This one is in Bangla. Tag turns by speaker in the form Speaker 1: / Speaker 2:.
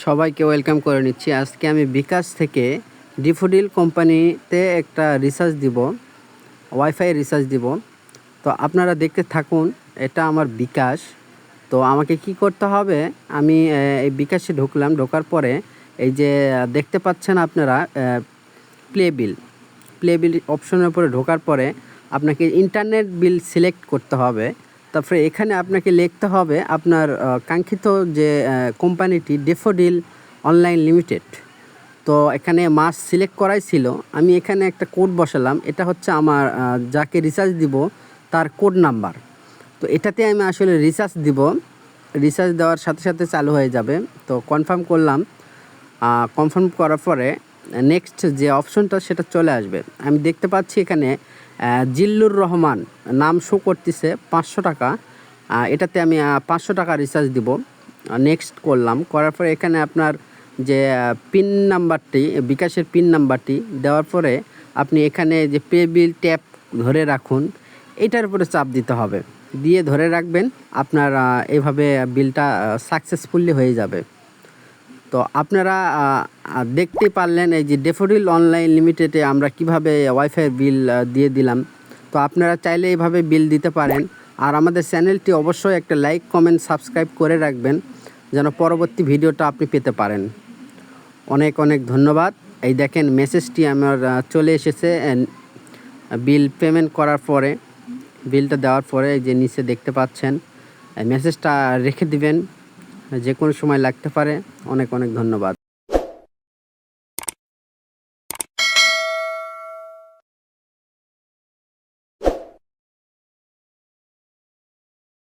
Speaker 1: সবাইকে ওয়েলকাম করে নিচ্ছি। আজকে আমি বিকাশ থেকে ডিফোডিল কোম্পানিতে একটা রিচার্জ দিব, ওয়াইফাই রিচার্জ দিব। তো আপনারা দেখতে থাকুন, এটা আমার বিকাশ। তো আমাকে কি করতে হবে, আমি এই বিকাশে ঢুকলাম। ঢোকার পরে এই যে দেখতে পাচ্ছেন আপনারা প্লে বিল অপশনের উপরে ঢোকার পরে আপনাকে ইন্টারনেট বিল সিলেক্ট করতে হবে। তারপরে এখানে আপনাকে লিখতে হবে আপনার কাঙ্ক্ষিত যে কোম্পানিটি ড্যাফোডিল অনলাইন লিমিটেড। তো এখানে মাস সিলেক্ট করাই ছিল, আমি এখানে একটা কোড বসালাম। এটা হচ্ছে আমার যাকে রিচার্জ দিব তার কোড নাম্বার। তো এটাতে আমি আসলে রিচার্জ দিব, রিচার্জ দেওয়ার সাথে সাথে চালু হয়ে যাবে। তো কনফার্ম করলাম। কনফার্ম করার পরে নেক্সট যে অপশনটা সেটা চলে আসবে। আমি দেখতে পাচ্ছি এখানে জিল্লুর রহমান নাম শো করতেছে 500 টাকা। এটাতে আমি 500 টাকা রিচার্জ দিব। নেক্সট করলাম। করার পরে এখানে আপনার যে পিন নাম্বারটি, বিকাশের পিন নাম্বারটি দেওয়ার পরে আপনি এখানে যে পে বিল ট্যাপ ধরে রাখুন, এটার উপরে চাপ দিতে হবে। দিয়ে ধরে রাখবেন, আপনার এভাবে বিলটা সাকসেসফুলি হয়ে যাবে। তো আপনারা দেখতে পারলেন এই যে ড্যাফোডিল অনলাইন লিমিটেডে আমরা কিভাবে ওয়াইফাই বিল দিয়ে দিলাম। তো আপনারা চাইলে এইভাবে বিল দিতে পারেন। আর আমাদের চ্যানেলটি অবশ্যই একটা লাইক, কমেন্ট, সাবস্ক্রাইব করে রাখবেন যেন পরবর্তী ভিডিওটা আপনি পেতে পারেন। অনেক অনেক ধন্যবাদ। এই দেখেন মেসেজটি আমার চলে এসেছে বিল পেমেন্ট করার পরে, বিলটা দেওয়ার পরে এই যে নিচে দেখতে পাচ্ছেন। মেসেজটা রেখে দিবেন, যে কোনো সময় লাগতে পারে। অনেক অনেক ধন্যবাদ।